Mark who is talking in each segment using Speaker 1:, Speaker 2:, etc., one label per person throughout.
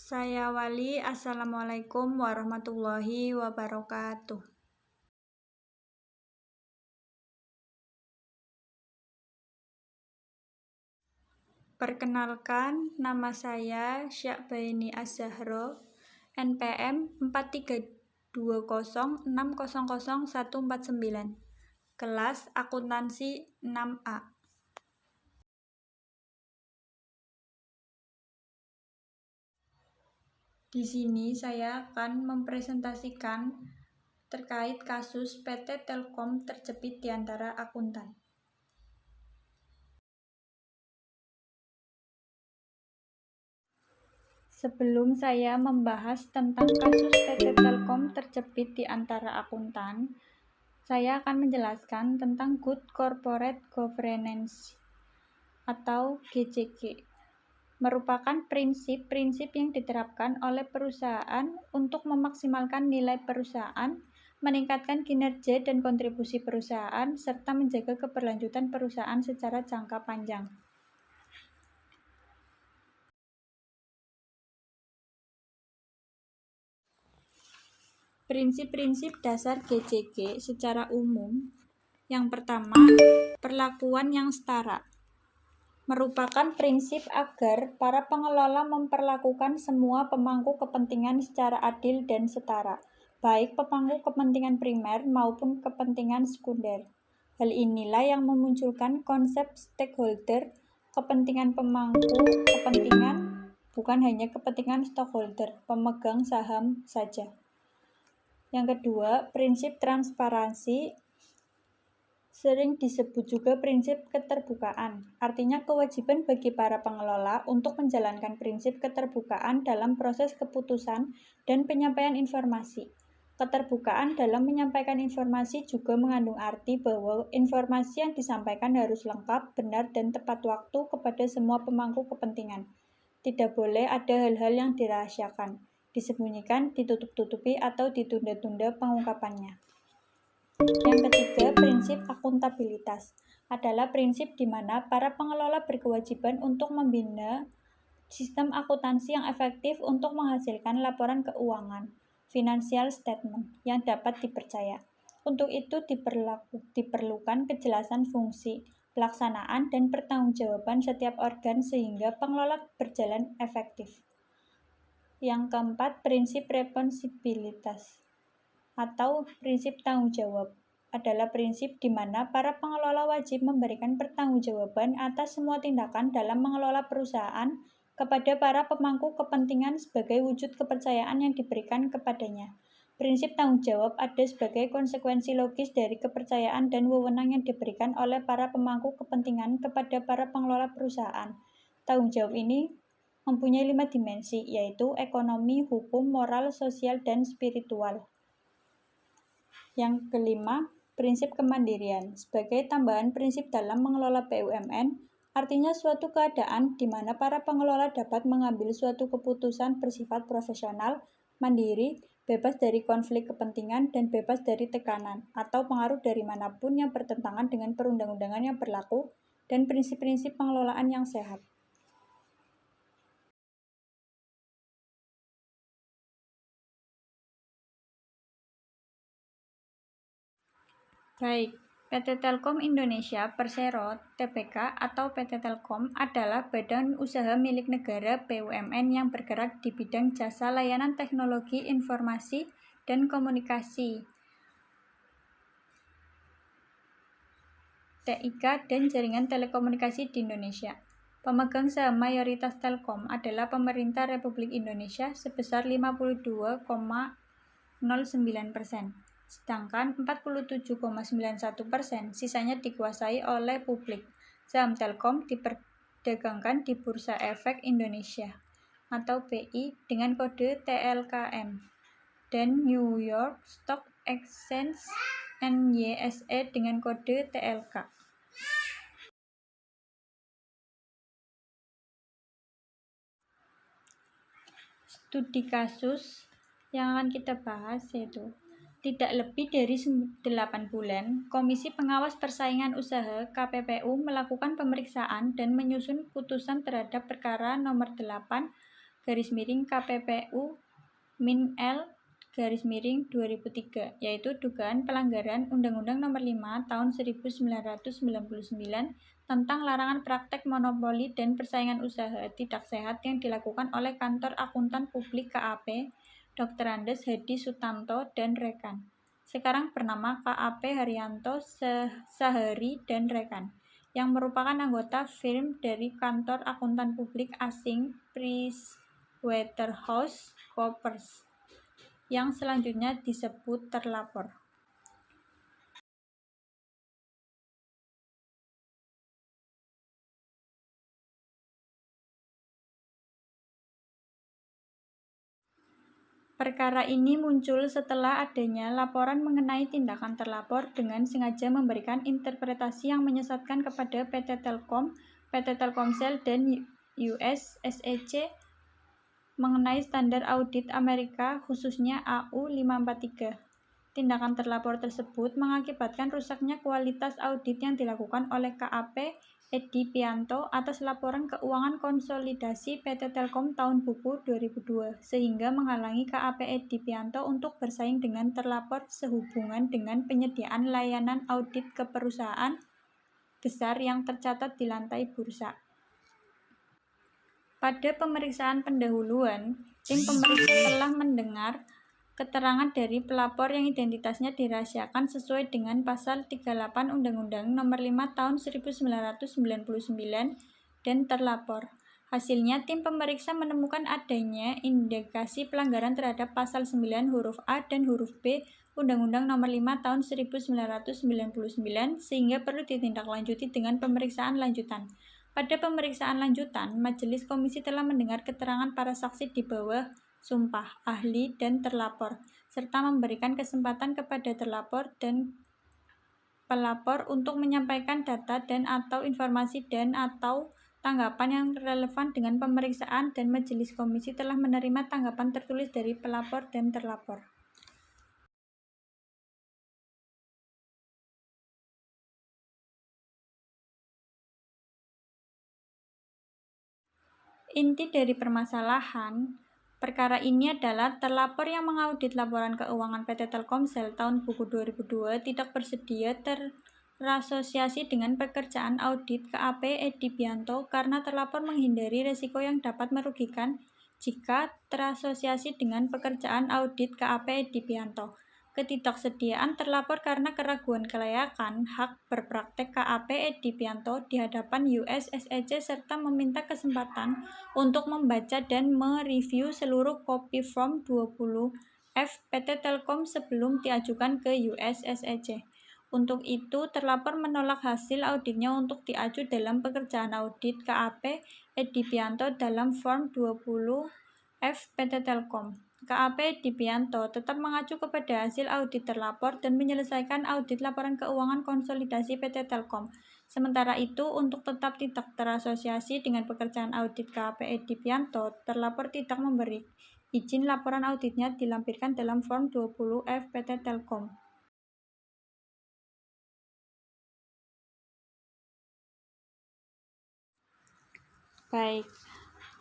Speaker 1: Saya Wali, Assalamualaikum warahmatullahi wabarakatuh. Perkenalkan, nama saya Syakbaini Az-Zahro, NPM 4320600149, kelas akuntansi 6A. Di sini saya akan mempresentasikan terkait kasus PT Telkom terjepit di antara akuntan. Sebelum saya membahas tentang kasus PT Telkom terjepit di antara akuntan, saya akan menjelaskan tentang Good Corporate Governance atau GCG. Merupakan prinsip-prinsip yang diterapkan oleh perusahaan untuk memaksimalkan nilai perusahaan, meningkatkan kinerja dan kontribusi perusahaan, serta menjaga keberlanjutan perusahaan secara jangka panjang. Prinsip-prinsip dasar GCG secara umum. Yang pertama, perlakuan yang setara. Merupakan prinsip agar para pengelola memperlakukan semua pemangku kepentingan secara adil dan setara, baik pemangku kepentingan primer maupun kepentingan sekunder. Hal inilah yang memunculkan konsep stakeholder, kepentingan pemangku kepentingan, bukan hanya kepentingan stockholder, pemegang saham saja. Yang kedua, prinsip transparansi, sering disebut juga prinsip keterbukaan. Artinya kewajiban bagi para pengelola untuk menjalankan prinsip keterbukaan dalam proses keputusan dan penyampaian informasi. Keterbukaan dalam menyampaikan informasi juga mengandung arti bahwa informasi yang disampaikan harus lengkap, benar, dan tepat waktu kepada semua pemangku kepentingan. Tidak boleh ada hal-hal yang dirahasiakan, disembunyikan, ditutup-tutupi, atau ditunda-tunda pengungkapannya. Yang ketiga, prinsip akuntabilitas adalah prinsip di mana para pengelola berkewajiban untuk membina sistem akuntansi yang efektif untuk menghasilkan laporan keuangan, financial statement, yang dapat dipercaya. Untuk itu diperlukan kejelasan fungsi, pelaksanaan, dan pertanggungjawaban setiap organ sehingga pengelola berjalan efektif. Yang keempat, prinsip responsibilitas atau prinsip tanggung jawab adalah prinsip di mana para pengelola wajib memberikan pertanggungjawaban atas semua tindakan dalam mengelola perusahaan kepada para pemangku kepentingan sebagai wujud kepercayaan yang diberikan kepadanya. Prinsip tanggung jawab ada sebagai konsekuensi logis dari kepercayaan dan wewenang yang diberikan oleh para pemangku kepentingan kepada para pengelola perusahaan. Tanggung jawab ini mempunyai 5 dimensi, yaitu ekonomi, hukum, moral, sosial, dan spiritual. Yang kelima, prinsip kemandirian. Sebagai tambahan prinsip dalam mengelola BUMN, artinya suatu keadaan di mana para pengelola dapat mengambil suatu keputusan bersifat profesional, mandiri, bebas dari konflik kepentingan, dan bebas dari tekanan atau pengaruh dari manapun yang bertentangan dengan perundang-undangan yang berlaku dan prinsip-prinsip pengelolaan yang sehat. Baik, PT Telkom Indonesia Persero Tbk atau PT Telkom adalah badan usaha milik negara BUMN yang bergerak di bidang jasa layanan teknologi informasi dan komunikasi, TIK, dan jaringan telekomunikasi di Indonesia. Pemegang saham mayoritas Telkom adalah pemerintah Republik Indonesia sebesar 52,09%. Sedangkan 47,91% sisanya dikuasai oleh publik. Saham Telkom diperdagangkan di Bursa Efek Indonesia atau BI dengan kode TLKM dan New York Stock Exchange NYSE dengan kode TLK. Studi kasus yang akan kita bahas yaitu tidak lebih dari 8 bulan, Komisi Pengawas Persaingan Usaha (KPPU) melakukan pemeriksaan dan menyusun putusan terhadap perkara nomor 8 KPPU-L-2003, yaitu dugaan pelanggaran Undang-Undang Nomor 5 Tahun 1999 tentang larangan praktek monopoli dan persaingan usaha tidak sehat yang dilakukan oleh Kantor Akuntan Publik KAP, Dr. Andes Hedi Sutanto dan rekan. Sekarang bernama KAP Haryanto Sahari dan rekan, yang merupakan anggota firm dari kantor akuntan publik asing PricewaterhouseCoopers, yang selanjutnya disebut terlapor. Perkara ini muncul setelah adanya laporan mengenai tindakan terlapor dengan sengaja memberikan interpretasi yang menyesatkan kepada PT Telkom, PT Telkomsel, dan US SEC mengenai standar audit Amerika, khususnya AU 543. Tindakan terlapor tersebut mengakibatkan rusaknya kualitas audit yang dilakukan oleh KAP Edi Pianto atas laporan keuangan konsolidasi PT Telkom tahun buku 2002, sehingga menghalangi KAP Edi Pianto untuk bersaing dengan terlapor sehubungan dengan penyediaan layanan audit ke perusahaan besar yang tercatat di lantai bursa. Pada pemeriksaan pendahuluan, tim pemeriksa telah mendengar keterangan dari pelapor yang identitasnya dirahasiakan sesuai dengan Pasal 38 Undang-Undang Nomor 5 Tahun 1999 dan terlapor. Hasilnya, tim pemeriksa menemukan adanya indikasi pelanggaran terhadap Pasal 9 huruf A dan huruf B Undang-Undang Nomor 5 Tahun 1999 sehingga perlu ditindaklanjuti dengan pemeriksaan lanjutan. Pada pemeriksaan lanjutan, Majelis Komisi telah mendengar keterangan para saksi di bawah sumpah, ahli, dan terlapor, serta memberikan kesempatan kepada terlapor dan pelapor untuk menyampaikan data dan atau informasi dan atau tanggapan yang relevan dengan pemeriksaan, dan Majelis Komisi telah menerima tanggapan tertulis dari pelapor dan terlapor. Inti dari permasalahan perkara ini adalah terlapor yang mengaudit laporan keuangan PT Telkomsel tahun buku 2002 tidak bersedia terasosiasi dengan pekerjaan audit KAP Edi Pianto karena terlapor menghindari risiko yang dapat merugikan jika terasosiasi dengan pekerjaan audit KAP Edi Pianto. Ketidaksediaan terlapor karena keraguan kelayakan hak berpraktek KAP Edi Pianto di hadapan US SEC serta meminta kesempatan untuk membaca dan mereview seluruh kopi Form 20F PT Telkom sebelum diajukan ke US SEC. Untuk itu, terlapor menolak hasil auditnya untuk diaju dalam pekerjaan audit KAP Edi Pianto dalam Form 20F PT Telkom. KAP Edi Pianto tetap mengacu kepada hasil audit terlapor dan menyelesaikan audit laporan keuangan konsolidasi PT Telkom. Sementara itu, untuk tetap tidak terasosiasi dengan pekerjaan audit KAP Edi Pianto, terlapor tidak memberi izin laporan auditnya dilampirkan dalam Form 20F PT Telkom. Baik,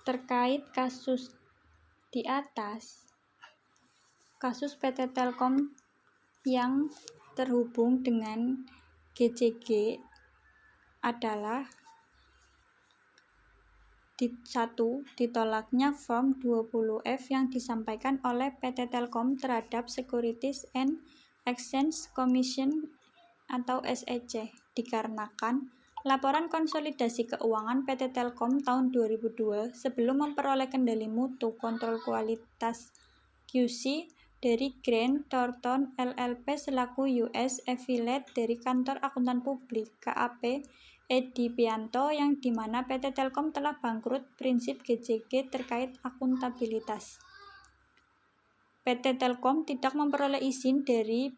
Speaker 1: terkait kasus di atas, kasus PT Telkom yang terhubung dengan GCG adalah 1. Ditolaknya Form 20F yang disampaikan oleh PT Telkom terhadap Securities and Exchange Commission atau SEC dikarenakan laporan konsolidasi keuangan PT Telkom tahun 2002 sebelum memperoleh kendali mutu kontrol kualitas QC dari Grant Thornton LLP selaku US affiliate dari Kantor Akuntan Publik KAP Edi Pianto, yang dimana PT Telkom telah bangkrut prinsip GCG terkait akuntabilitas. PT Telkom tidak memperoleh izin dari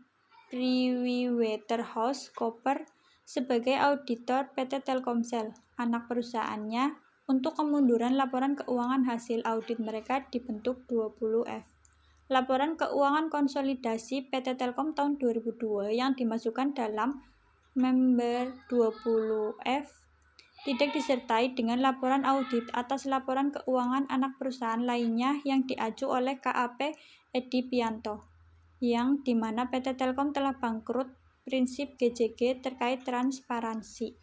Speaker 1: PricewaterhouseCoopers sebagai auditor PT Telkomsel, anak perusahaannya, untuk kemunduran laporan keuangan hasil audit mereka dibentuk 20F. Laporan keuangan konsolidasi PT Telkom tahun 2002 yang dimasukkan dalam member 20F tidak disertai dengan laporan audit atas laporan keuangan anak perusahaan lainnya yang diaju oleh KAP Edi Pianto, yang dimana PT Telkom telah bangkrut prinsip GJG terkait transparansi.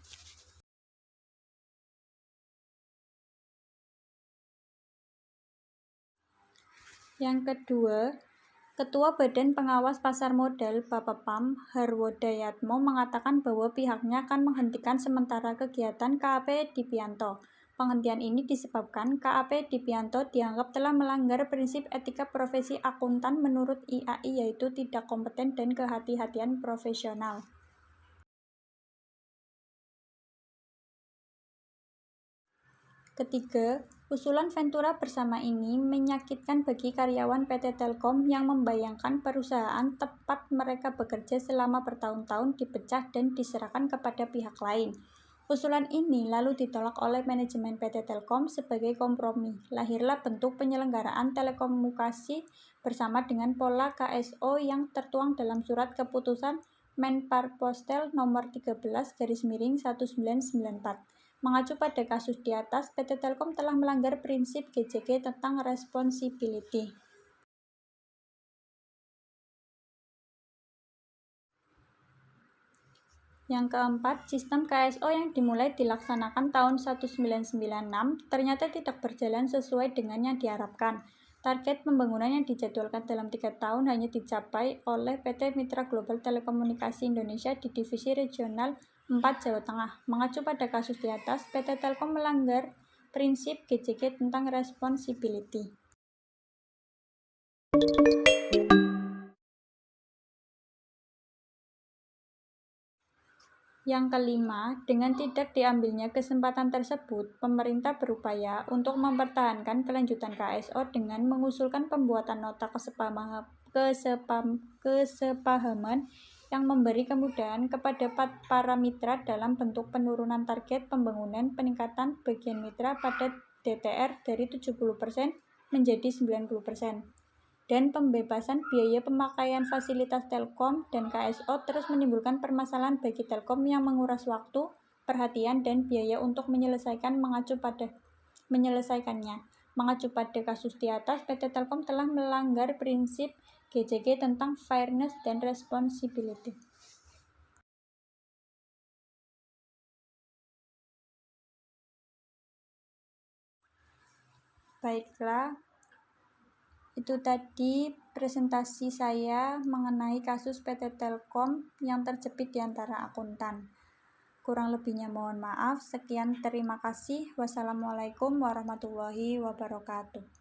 Speaker 1: Yang kedua, Ketua Badan Pengawas Pasar Modal Bapepam Harwodayatmo mengatakan bahwa pihaknya akan menghentikan sementara kegiatan KAP Dipianto. Penghentian ini disebabkan KAP Dipianto dianggap telah melanggar prinsip etika profesi akuntan menurut IAI, yaitu tidak kompeten dan kehati-hatian profesional. Ketiga, usulan Ventura bersama ini menyakitkan bagi karyawan PT Telkom yang membayangkan perusahaan tempat mereka bekerja selama bertahun-tahun dipecah dan diserahkan kepada pihak lain. Usulan ini lalu ditolak oleh manajemen PT Telkom sebagai kompromi. Lahirlah bentuk penyelenggaraan telekomunikasi bersama dengan pola KSO yang tertuang dalam surat keputusan Menparpostel nomor 13/1994. Mengacu pada kasus di atas, PT Telkom telah melanggar prinsip GJG tentang responsibility. Yang keempat, sistem KSO yang dimulai dilaksanakan tahun 1996 ternyata tidak berjalan sesuai dengan yang diharapkan. Target pembangunan yang dijadwalkan dalam 3 tahun hanya dicapai oleh PT Mitra Global Telekomunikasi Indonesia di Divisi Regional 4 Jawa Tengah. Mengacu pada kasus di atas, PT Telkom melanggar prinsip GJG tentang responsibility. Yang kelima, dengan tidak diambilnya kesempatan tersebut, pemerintah berupaya untuk mempertahankan kelanjutan KSO dengan mengusulkan pembuatan nota kesepahaman yang memberi kemudahan kepada para mitra dalam bentuk penurunan target pembangunan peningkatan bagian mitra pada DTR dari 70% menjadi 90%. Dan pembebasan biaya pemakaian fasilitas Telkom dan KSO terus menimbulkan permasalahan bagi Telkom yang menguras waktu, perhatian, dan biaya untuk menyelesaikannya. Mengacu pada kasus di atas, PT Telkom telah melanggar prinsip GJG tentang fairness dan responsibility. Baiklah, itu tadi presentasi saya mengenai kasus PT Telkom yang terjepit di antara akuntan. Kurang lebihnya mohon maaf. Sekian, terima kasih. Wassalamualaikum warahmatullahi wabarakatuh.